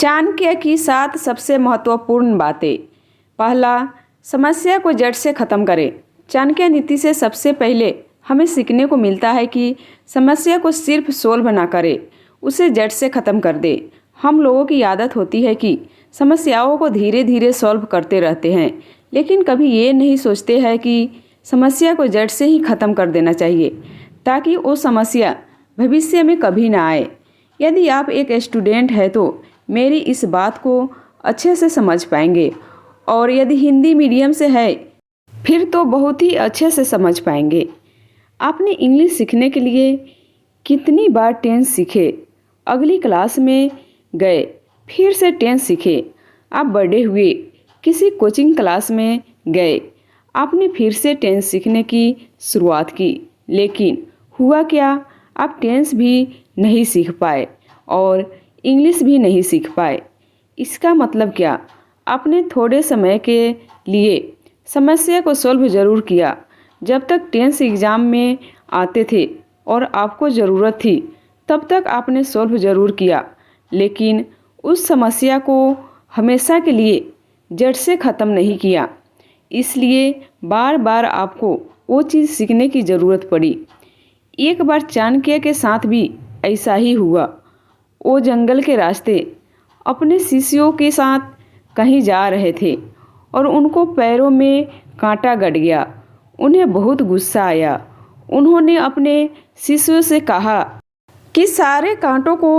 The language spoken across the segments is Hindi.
चाणक्य की 7 सबसे महत्वपूर्ण बातें। पहला, समस्या को जड़ से ख़त्म करें। चाणक्य नीति से सबसे पहले हमें सीखने को मिलता है कि समस्या को सिर्फ सोल्व ना करें, उसे जड़ से ख़त्म कर दे। हम लोगों की आदत होती है कि समस्याओं को धीरे धीरे सॉल्व करते रहते हैं, लेकिन कभी ये नहीं सोचते हैं कि समस्या को जड़ से ही ख़त्म कर देना चाहिए ताकि वो समस्या भविष्य में कभी ना आए। यदि आप एक स्टूडेंट हैं तो मेरी इस बात को अच्छे से समझ पाएंगे, और यदि हिंदी मीडियम से है फिर तो बहुत ही अच्छे से समझ पाएंगे। आपने इंग्लिश सीखने के लिए कितनी बार टेंस सीखे, अगली क्लास में गए फिर से टेंस सीखे। आप बड़े हुए, किसी कोचिंग क्लास में गए, आपने फिर से टेंस सीखने की शुरुआत की, लेकिन हुआ क्या, आप टेंस भी नहीं सीख पाए और इंग्लिश भी नहीं सीख पाए। इसका मतलब क्या, आपने थोड़े समय के लिए समस्या को सॉल्व ज़रूर किया। जब तक टेंस एग्ज़ाम में आते थे और आपको ज़रूरत थी तब तक आपने सॉल्व ज़रूर किया, लेकिन उस समस्या को हमेशा के लिए जड़ से ख़त्म नहीं किया। इसलिए बार बार आपको वो चीज़ सीखने की ज़रूरत पड़ी। एक बार चाणक्य के साथ भी ऐसा ही हुआ। वो जंगल के रास्ते अपने शिष्यों के साथ कहीं जा रहे थे और उनको पैरों में कांटा गड़ गया। उन्हें बहुत गुस्सा आया। उन्होंने अपने शिष्यों से कहा कि सारे कांटों को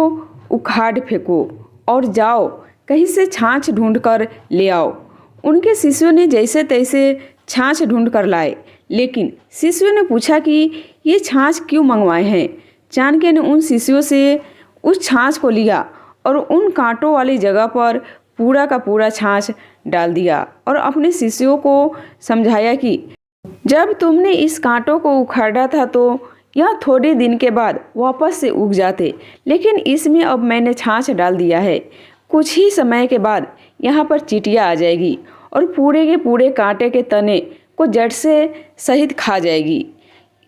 उखाड़ फेंको और जाओ कहीं से छाछ ढूंढ कर ले आओ। उनके शिष्यों ने जैसे तैसे छाछ ढूंढ कर लाए, लेकिन शिष्यों ने पूछा कि ये छाछ क्यों मंगवाए हैं। चाणक्य ने उन शिष्यों से उस छाछ को लिया और उन कांटों वाली जगह पर पूरा का पूरा छाछ डाल दिया और अपने शिष्यों को समझाया कि जब तुमने इस कांटों को उखाड़ा था तो यह थोड़े दिन के बाद वापस से उग जाते, लेकिन इसमें अब मैंने छाछ डाल दिया है। कुछ ही समय के बाद यहाँ पर चींटियाँ आ जाएगी और पूरे के पूरे कांटे के तने को जड़ से सहित खा जाएगी।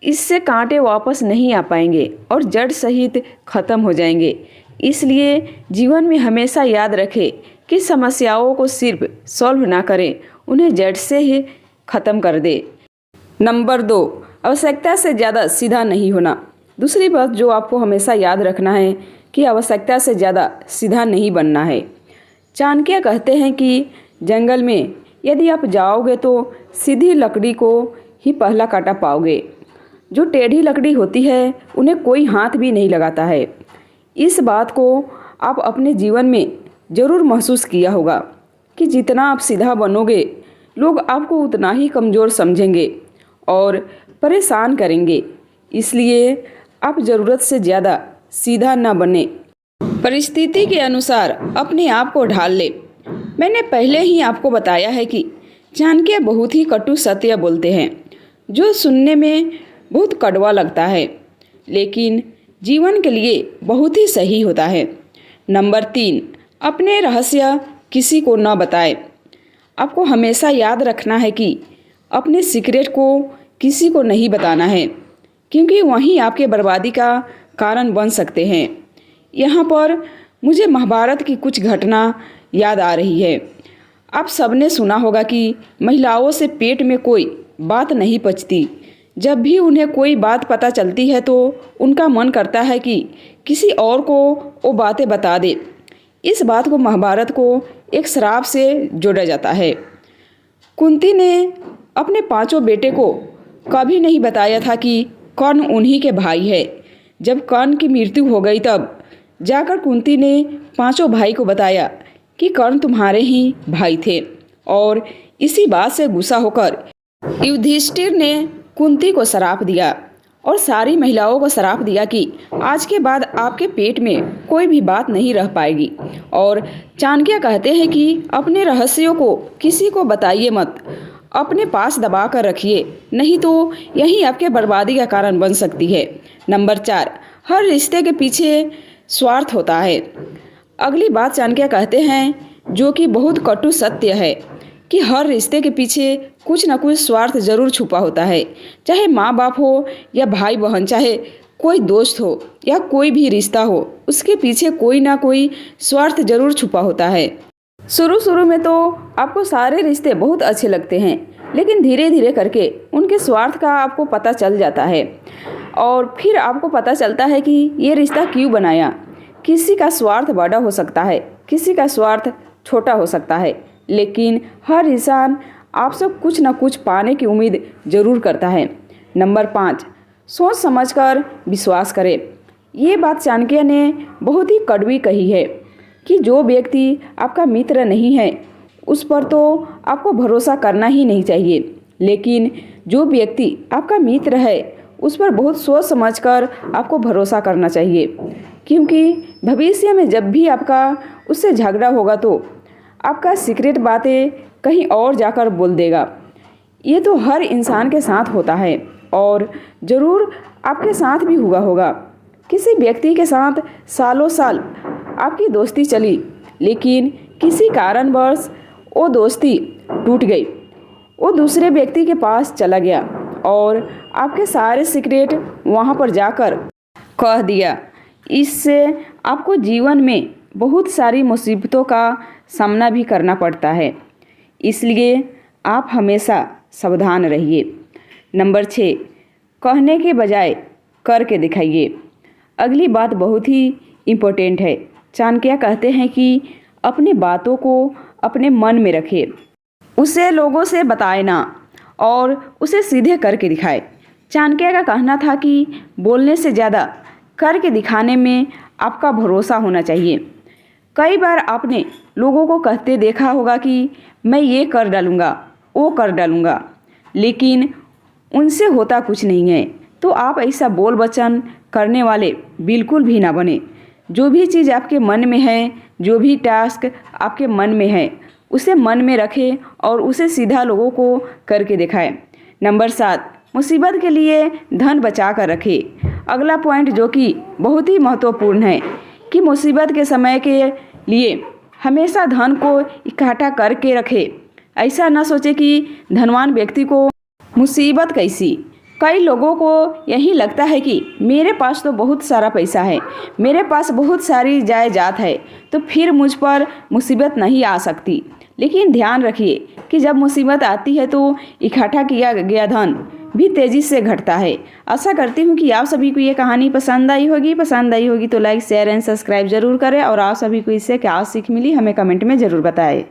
इससे कांटे वापस नहीं आ पाएंगे और जड़ सहित ख़त्म हो जाएंगे। इसलिए जीवन में हमेशा याद रखें कि समस्याओं को सिर्फ सॉल्व ना करें, उन्हें जड़ से ही ख़त्म कर दे। नंबर 2, आवश्यकता से ज़्यादा सीधा नहीं होना। दूसरी बात जो आपको हमेशा याद रखना है कि आवश्यकता से ज़्यादा सीधा नहीं बनना है। चाणक्य कहते हैं कि जंगल में यदि आप जाओगे तो सीधी लकड़ी को ही पहला काटा पाओगे। जो टेढ़ी लकड़ी होती है उन्हें कोई हाथ भी नहीं लगाता है। इस बात को आप अपने जीवन में ज़रूर महसूस किया होगा कि जितना आप सीधा बनोगे लोग आपको उतना ही कमज़ोर समझेंगे और परेशान करेंगे। इसलिए आप ज़रूरत से ज़्यादा सीधा न बने, परिस्थिति के अनुसार अपने आप को ढाल ले। मैंने पहले ही आपको बताया है कि चाणक्य बहुत ही कटु सत्य बोलते हैं, जो सुनने में बहुत कड़वा लगता है लेकिन जीवन के लिए बहुत ही सही होता है। नंबर 3, अपने रहस्य किसी को न बताएं। आपको हमेशा याद रखना है कि अपने सीक्रेट को किसी को नहीं बताना है, क्योंकि वहीं आपके बर्बादी का कारण बन सकते हैं। यहाँ पर मुझे महाभारत की कुछ घटना याद आ रही है। आप सबने सुना होगा कि महिलाओं से पेट में कोई बात नहीं पचती। जब भी उन्हें कोई बात पता चलती है तो उनका मन करता है कि किसी और को वो बातें बता दे। इस बात को महाभारत को एक श्राप से जोड़ा जाता है। कुंती ने अपने 5 बेटे को कभी नहीं बताया था कि कर्ण उन्हीं के भाई है। जब कर्ण की मृत्यु हो गई तब जाकर कुंती ने 5 भाई को बताया कि कर्ण तुम्हारे ही भाई थे, और इसी बात से गुस्सा होकर युधिष्ठिर ने कुंती को श्राप दिया और सारी महिलाओं को श्राप दिया कि आज के बाद आपके पेट में कोई भी बात नहीं रह पाएगी। और चाणक्य कहते हैं कि अपने रहस्यों को किसी को बताइए मत, अपने पास दबा कर रखिए, नहीं तो यही आपके बर्बादी का कारण बन सकती है। नंबर 4, हर रिश्ते के पीछे स्वार्थ होता है। अगली बात चाणक्य कहते हैं जो कि बहुत कटु सत्य है कि हर रिश्ते के पीछे कुछ न कुछ स्वार्थ ज़रूर छुपा होता है। चाहे माँ बाप हो या भाई बहन, चाहे कोई दोस्त हो या कोई भी रिश्ता हो, उसके पीछे कोई ना कोई स्वार्थ जरूर छुपा होता है। शुरू शुरू में तो आपको सारे रिश्ते बहुत अच्छे लगते हैं, लेकिन धीरे धीरे करके उनके स्वार्थ का आपको पता चल जाता है और फिर आपको पता चलता है कि ये रिश्ता क्यों बनाया। किसी का स्वार्थ बड़ा हो सकता है, किसी का स्वार्थ छोटा हो सकता है, लेकिन हर इंसान आपसे कुछ ना कुछ पाने की उम्मीद जरूर करता है। नंबर 5, सोच समझकर विश्वास करें। ये बात चाणक्य ने बहुत ही कड़वी कही है कि जो व्यक्ति आपका मित्र नहीं है उस पर तो आपको भरोसा करना ही नहीं चाहिए, लेकिन जो व्यक्ति आपका मित्र है उस पर बहुत सोच समझकर आपको भरोसा करना चाहिए, क्योंकि भविष्य में जब भी आपका उससे झगड़ा होगा तो आपका सीक्रेट बातें कहीं और जाकर बोल देगा। ये तो हर इंसान के साथ होता है और ज़रूर आपके साथ भी हुआ होगा। किसी व्यक्ति के साथ सालों साल आपकी दोस्ती चली, लेकिन किसी कारणवश वो दोस्ती टूट गई। वो दूसरे व्यक्ति के पास चला गया और आपके सारे सीक्रेट वहाँ पर जाकर कह दिया। इससे आपको जीवन में बहुत सारी मुसीबतों का सामना भी करना पड़ता है, इसलिए आप हमेशा सावधान रहिए। नंबर 6, कहने के बजाय करके दिखाइए। अगली बात बहुत ही इम्पोर्टेंट है। चाणक्य कहते हैं कि अपनी बातों को अपने मन में रखें, उसे लोगों से बताए ना और उसे सीधे करके दिखाए। चाणक्य का कहना था कि बोलने से ज़्यादा करके दिखाने में आपका भरोसा होना चाहिए। कई बार आपने लोगों को कहते देखा होगा कि मैं ये कर डालूँगा, वो कर डालूँगा, लेकिन उनसे होता कुछ नहीं है। तो आप ऐसा बोल वचन करने वाले बिल्कुल भी ना बने। जो भी चीज़ आपके मन में है, जो भी टास्क आपके मन में है, उसे मन में रखें और उसे सीधा लोगों को करके दिखाएं। नंबर 7, मुसीबत के लिए धन बचा कर रखें। अगला पॉइंट जो कि बहुत ही महत्वपूर्ण है कि मुसीबत के समय के लिए हमेशा धन को इकट्ठा करके रखें। ऐसा ना सोचे कि धनवान व्यक्ति को मुसीबत कैसी। कई लोगों को यही लगता है कि मेरे पास तो बहुत सारा पैसा है, मेरे पास बहुत सारी जायदाद है, तो फिर मुझ पर मुसीबत नहीं आ सकती। लेकिन ध्यान रखिए कि जब मुसीबत आती है तो इकट्ठा किया गया धन भी तेज़ी से घटता है। आशा करती हूँ कि आप सभी को ये कहानी पसंद आई होगी। पसंद आई होगी तो लाइक, शेयर एंड सब्सक्राइब जरूर करें और आप सभी को इससे क्या सीख मिली हमें कमेंट में ज़रूर बताएं।